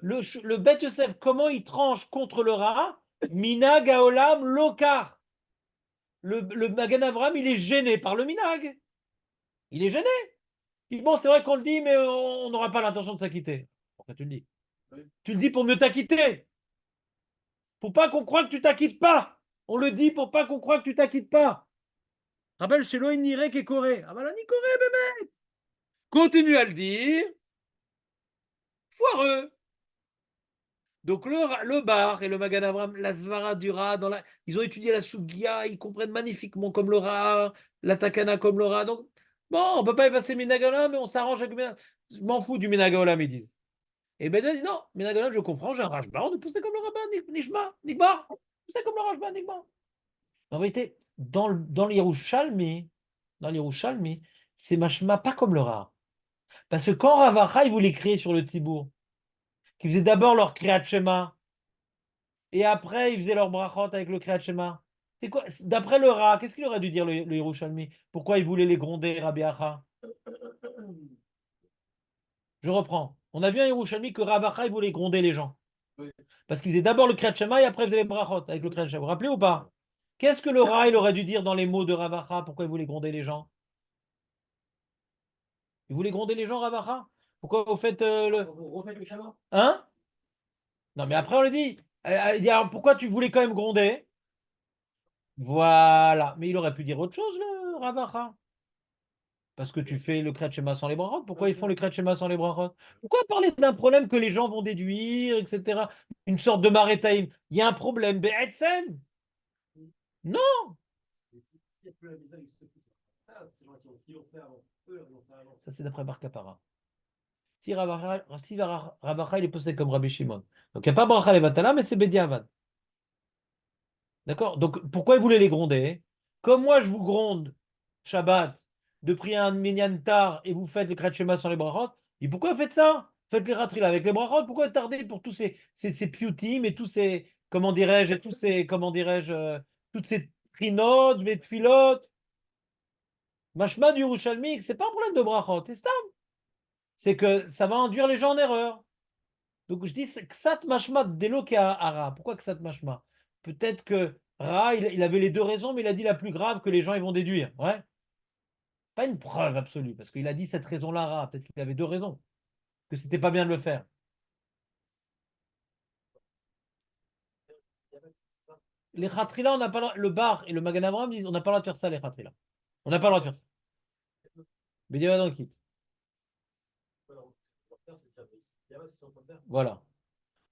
Le Beth Yosef, comment il tranche contre le Ra? Minag Haolam Lokar. Le Magan Avraham, il est gêné par le Minag. Il est gêné. Bon, c'est vrai qu'on le dit, mais on n'aura pas l'intention de s'acquitter. Pourquoi tu le dis? Oui. Tu le dis pour mieux t'acquitter. Pour pas qu'on croie que tu t'acquittes pas. On le dit pour pas qu'on croie que tu t'acquittes pas. Rappelle, chez l'Oïn Nirek et Corée. Ah ben là, ni Corée, bébé. Continue à le dire. Foireux. Donc le bar et le Magan Avraham, la Svara du Ra, ils ont étudié la Sugia, ils comprennent magnifiquement comme le Ra, la Takana comme le Ra. Donc, bon, on ne peut pas effacer Minagaolam, mais on s'arrange avec Je m'en fous du Minagaolam, ils disent. Et Ben dit non, mais je comprends, j'ai un rajba, on est poussé comme le rabbin, Nishma, Nigbar, poussé comme le rajba, Nigbar. En vérité, dans l'Yerushalmi, c'est machma pas comme le Ra. Parce que quand Rav Acha, il voulait crier sur le Tzibour, qui faisait d'abord leur Kriyat Shema, et après, ils faisaient leur brachot avec le Kriyat Shema. C'est quoi? D'après le Ra, qu'est-ce qu'il aurait dû dire le Yerushalmi? Pourquoi il voulait les gronder, Rabbi Acha? Je reprends. On a vu un Yerushalmi que Rav Acha, il voulait gronder les gens. Oui. Parce qu'il faisait d'abord le Kriyat Shema et après, il faisait les brachot avec le Kriyat Shema. Vous vous rappelez ou pas? Qu'est-ce que le Ra, il aurait dû dire dans les mots de Rav Acha? Pourquoi il voulait gronder les gens? Il voulait gronder les gens, Rav Acha? Pourquoi vous faites le. Vous refaites le schéma? Hein? Non, mais après, on le dit. Il dit, alors, pourquoi tu voulais quand même gronder? Voilà. Mais il aurait pu dire autre chose, le Rav Acha. Parce que tu fais le Kriyat Shema sans les brachot. Pourquoi ils font le Kriyat Shema sans les brachot? Pourquoi parler d'un problème que les gens vont déduire, etc. Une sorte de marétaïm. Il y a un problème. Be'etzem. Non. Et s'il n'y a plus la Mida, il se pousse. Ah, ces gens qui l'ont fait avant. Eux, ils l'ont fait avant. Ça, c'est d'après Bar Kapara. Si Rav Acha, il est posé comme Rabbi Shimon. Donc, il n'y a pas bracha levatala, mais c'est Bediavad. D'accord? Donc, pourquoi il voulait les gronder? Comme moi, je vous gronde Shabbat de prier un minyan tard et vous faites le Kriyat Shema sans les brachot. Et pourquoi vous faites ça? Faites les ratrila avec les brachot. Pourquoi tarder pour tous ces piyutim et tous ces, comment dirais-je, et tous ces, comment dirais-je, toutes ces trinotes, les tfilotes, mashma du Yerushalmi, c'est pas un problème de brachot, c'est ça. C'est que ça va induire les gens en erreur. Donc je dis c'est Ksat Mashma Deloke à Ra. Pourquoi Ksat Mashma? Peut-être que Ra, il avait les deux raisons, mais il a dit la plus grave que les gens ils vont déduire. Ouais. Pas une preuve absolue, parce qu'il a dit cette raison-là, Ra. Peut-être qu'il avait deux raisons, que c'était pas bien de le faire. Les Khatrila, on n'a pas le bar et le Magan Avraham disent on n'a pas le droit de faire ça, les Khatrila. On n'a pas le droit de faire ça. Mais Dieu va dans le kit. Voilà.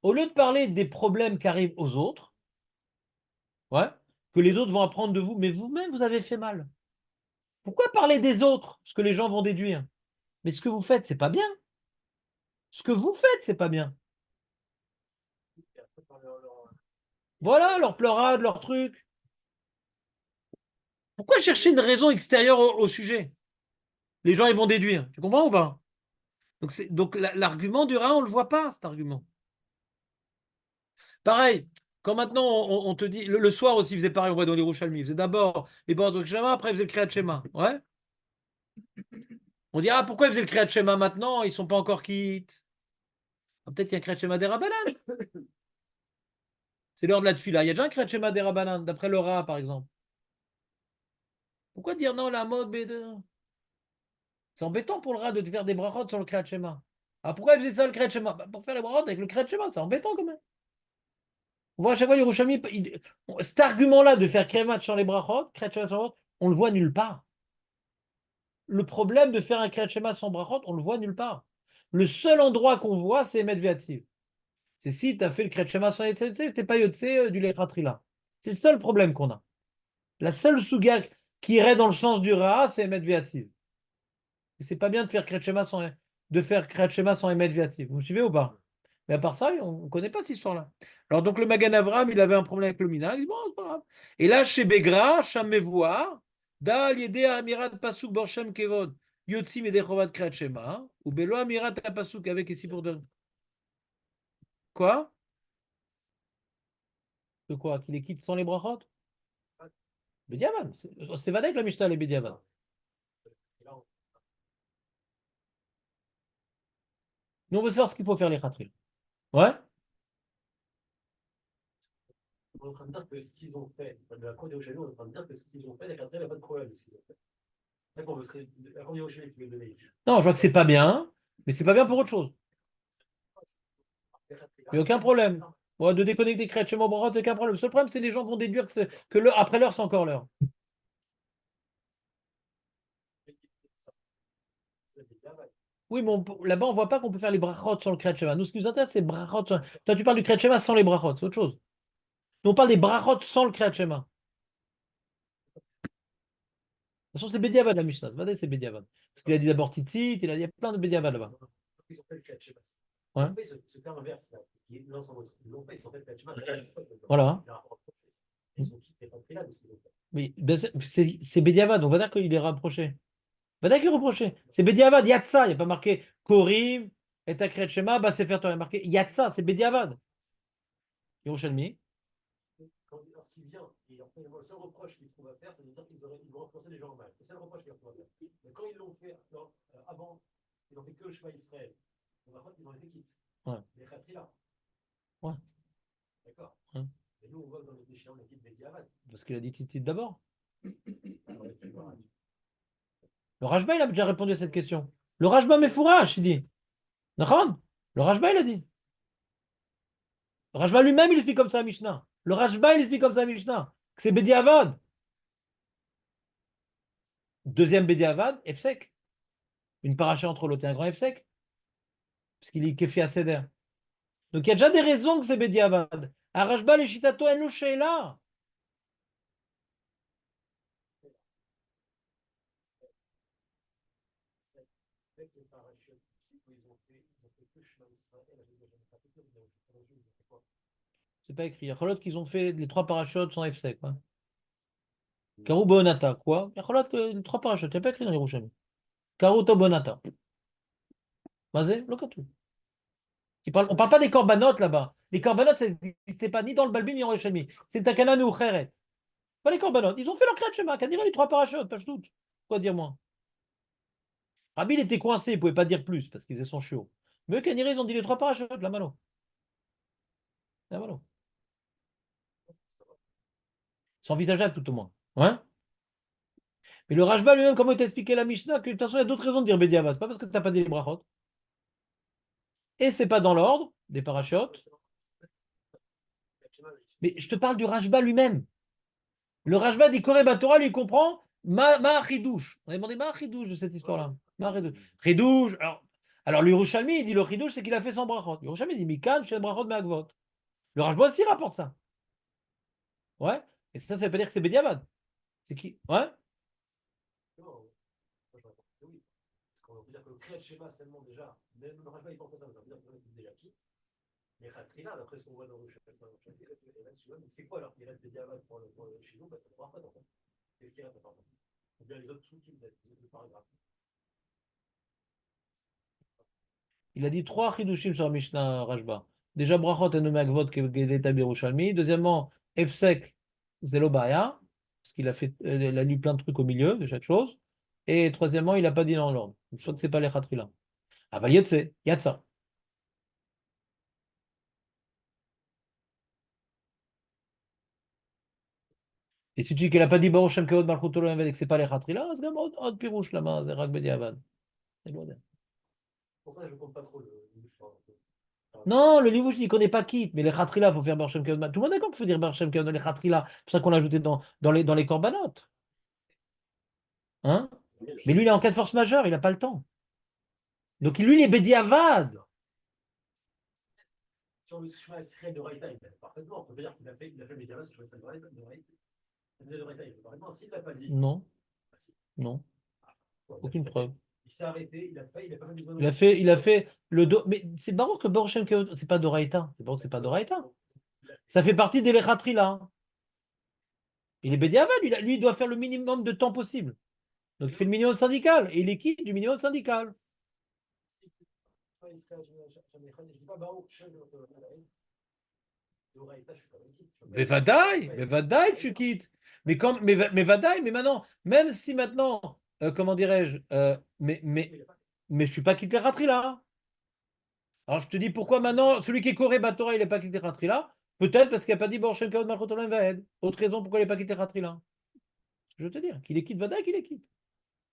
Au lieu de parler des problèmes qui arrivent aux autres, ouais, que les autres vont apprendre de vous, mais vous-même, vous avez fait mal. Pourquoi parler des autres, ce que les gens vont déduire? Mais ce que vous faites, c'est pas bien. Ce que vous faites, c'est pas bien. Voilà, leur pleurade, leur truc. Pourquoi chercher une raison extérieure au sujet? Les gens, ils vont déduire. Tu comprends ou pas? Donc l'argument du Ra, on ne le voit pas, cet argument. Pareil, quand maintenant on te dit, le soir aussi, ils faisaient pareil, on voit dans les Rouchalmi, ils faisaient d'abord les bords de Shema, après ils faisaient le Kriyat Shema. Ouais. On dit, ah, pourquoi ils faisaient le Kriyat Shema maintenant? Ils ne sont pas encore quittes. Ah, peut-être qu'il y a un Kriyat Shema des Rabbanan. C'est l'heure de la tefila. Il y a déjà un Kriyat Shema des Rabbanan, d'après le Ra, par exemple. Pourquoi dire non, la mode B2? C'est embêtant pour le Ra de te faire des brachot sur le Kriyat Shema. Ah, pourquoi il faisait ça le Kriyat Shema? Bah, pour faire les brachot avec le Kriyat Shema, c'est embêtant quand même. On voit à chaque fois Yerushalmi, cet argument-là de faire Kriyat sur les brachot, Kriyat Shema sur les brachot, on le voit nulle part. Le problème de faire un Kriyat Shema sans brachot, on le voit nulle part. Le seul endroit qu'on voit, c'est Emet Ve'atziv. C'est si tu as fait le Kriyat Shema sans Yotze, tu n'es pas Yotze du Lechatrila. C'est le seul problème qu'on a. La seule souga qui irait dans le sens du Ra, c'est Emet Ve'atziv. C'est pas bien de faire Kriyat Shema sans Emet Ve'atziv. Vous me suivez ou pas? Mais à part ça, on ne connaît pas cette histoire-là. Alors donc le Magan Avram, il avait un problème avec le Mina. Il dit bon, c'est pas grave. Et là, chez Begra, Sham Mevoar, Dal Yede Amirat Pasuk Borshem Kevod, Yotzim et Dechovat Kriyat Shema, ou Belo Amirat Pasuk avec ici pour deux. Quoi? De quoi? Qu'il les quitte sans les brachot? Bediavan. C'est Vadaïk la Mishnah, les Bediavan. Nous, on veut savoir ce qu'il faut faire les khatril. Ouais? On est en train de dire que ce qu'ils ont fait, de la Cour des Hauts-Chalets, on est en train de dire que ce qu'ils ont fait, la carte, il n'y a pas de problème. Ce qu'ils ont fait. C'est ça qu'on veut se la Cour des Hauts-Chalets qui veut donner ici. Non, je vois que c'est pas bien, mais c'est pas bien pour autre chose. Il n'y a aucun problème. Ouais, de déconnecter Kriyat Shema brachot, aucun problème. Le seul problème, c'est que les gens vont déduire que après l'heure, c'est encore l'heure. Oui, mais là-bas, on ne voit pas qu'on peut faire les brachot sans le Kriyat Shema. Nous, ce qui nous intéresse, c'est brachot. Toi, tu parles du Kriyat Shema sans les brachot, c'est autre chose. Nous, on parle des brachot sans le Kriyat Shema. De toute façon, c'est Bediavad la Mishnah. C'est Bediavad. Parce qu'il a dit d'abord Tzitzit, il a dit plein de Bediavad là-bas. Ils ont fait le catch, je sais pas. Ouais. Ils ont fait ce cas inverse, là, qui est l'un sans l'autre. Ils l'ont fait, ils ont fait le chemin. Voilà. Ils sont qui n'étaient pas pris là de ce qu'ils ont fait. Oui, ben c'est Bediavad, on va dire qu'il est rapproché. On va dire qu'il est reproché. C'est Bediavad, il y a de ça, il n'y a pas marqué Korim, et Akret Shema, bah c'est faire toi, il y a marqué, il y a de ça, c'est Bediavad. Yerushalmi. Lorsqu'il vient, et en fait, le seul reproche qu'ils trouvent à faire, c'est de dire qu'ils vont repenser les gens mal. C'est le seul reproche qu'ils trouvent à faire. Mais quand ils l'ont fait avant, ils n'ont fait que le chemin Israël. On va voir qu'ils ont été quittes. Ouais. Les Khatri là. Ouais. D'accord. Ouais. Et nous, on voit que dans notre Mishnah, on a dit Bediavad. Parce qu'il a dit Tzitzit d'abord. Ouais, tu vois. Le Rajba, il a déjà répondu à cette question. Le Rajba Mefourash, il dit. D'accord. Le Rajba, il a dit. Le Rajba lui-même, il explique comme ça à Mishnah. Le Rajba, il explique comme ça à Mishnah. Que c'est Bediavad. Deuxième Bediavad, Efsek. Une paracha entre l'autre et un grand Efsek. Parce qu'il est Kefi à Seder. Donc il y a déjà des raisons que c'est Bediavad. À Rajba, les Shitato, en nous là. Avec les parachutes, ils ont fait que le chemin Israël. C'est pas écrit. Il y a Cholot qu'ils ont fait les trois parachutes sans Efsek. Hein. Karou Bonata, quoi? Il y a Cholot que les trois parachutes. Il n'y a pas écrit dans les Yerushalmi. Karou Bonata. Mazé, locatou. On parle pas des corbanotes là-bas. Les corbanotes, ça n'existait pas ni dans le Balbin ni en Yerushalmi. C'est Takana ou Kheret. Pas les corbanotes. Ils ont fait leur crête chemin. Kanira, les trois parachutes, pas je doute. Quoi dire moi? Rabbi, il était coincé, il ne pouvait pas dire plus parce qu'il faisait son chiot. Mais Kanira, ils ont dit les trois parachutes, la mano. La mano. C'est envisageable tout au moins. Ouais. Mais le Rajba lui-même, comment il t'a expliqué la Mishnah, que de toute façon, il y a d'autres raisons de dire Bediavad. C'est pas parce que tu n'as pas dit les brachot. Et c'est pas dans l'ordre des parachutes. Mais je te parle du Rajba lui-même. Le Rajba dit Koré Torah, lui comprend ma Chidouche. On a demandé ma Chidouche de cette histoire-là. Ma Chidouche. Alors le Yerushalmi, il dit le Chidouche, c'est qu'il a fait sans brachot. Le Yerushalmi dit Mikan, chez brachot, Meagvot. Le Rajba aussi rapporte ça. Ouais. Et ça veut pas dire que c'est Bediavad. C'est qui? Ouais. Non, moi je réponds que oui. Parce qu'on peut dire que le créat schéma seulement déjà, même le Rajba il pense à ça, on peut dire qu'on est déjà quitte. Mais Khatrina, d'après ce qu'on voit dans le chapitre, c'est quoi alors qu'il reste des diamants pour le chez nous, bah, ça ne pourra pas en fait. Qu'est-ce qu'il reste à part ça? Ou bien les autres trucs de paragraphe. Il a dit trois chidushim sur la Mishnah Rajba. Déjà, brachot et nommé Agvot qui est établi Yerushalmi. Deuxièmement, Efsek, Zelobaya, parce qu'il a fait, il a lu plein de trucs au milieu de chaque chose. Et troisièmement, il n'a pas dit dans l'ordre. Je crois que c'est pas les Khatrila. Ah bah, il y a de ça. Et si tu dis qu'il n'a pas dit Baruch Shem Kevod Malchut Olam et que c'est pas les Khatrila, c'est comme autre pirouche là-bas, c'est Rak Bediavad. C'est bon. Pour ça, je ne compte pas trop le Non, le livre, je ne connais pas qui, mais les Khatrila, il faut faire Baruch Shem Kevod. Tout le monde est d'accord qu'il faut dire Baruch Shem Kevod les Khatrila. C'est pour ça qu'on l'a ajouté dans les corbanotes. Hein? Mais lui, il est en cas de force majeure, il n'a pas le temps. Donc lui, il est Bediavad. sur le chemin Israël de Raïta, il fait parfaitement. On peut dire qu'il a fait le médiamas sur le chemin de Raïta. De Raïta, il fait parfaitement. S'il ne l'a pas dit. Non, Bah, si. non, Ouais, aucune preuve. Il s'est arrêté, il a pas fait Il a fait le dos. Mais c'est marrant que Baruch Shem Kevod, c'est pas d'Oraïta. C'est marrant que c'est pas d'Oraïta. Ça fait partie des Lechatrila. Il est Bediavad, lui, il doit faire le minimum de temps possible. Donc il fait le minimum syndical et il est quitte du minimum syndical. Je dis pas Baruch Shem de Raïta, je suis pas quitte. Mais Vadaï, tu quittes. Mais Vadaï, mais maintenant, même si maintenant, comment dirais-je, mais je suis pas quitté Lechatrila. Alors je te dis pourquoi maintenant, celui qui est Koré Batora, il n'est pas quitté Lechatrila. Peut-être parce qu'il n'a pas dit Baruch Shem Kevod Malchut Olam Vaed. Autre raison pourquoi il n'est pas quitté Lechatrila. Je veux te dire, qu'il est quitte Vadaï, qu'il est quitte.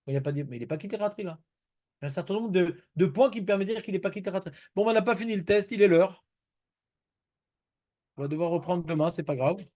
Il n'a pas dit, mais il n'est pas quitté Lechatrila. Il y a un certain nombre de points qui me permettent de dire qu'il n'est pas quitté Lechatrila. Bon, on n'a pas fini le test, il est l'heure. On va devoir reprendre demain, c'est pas grave.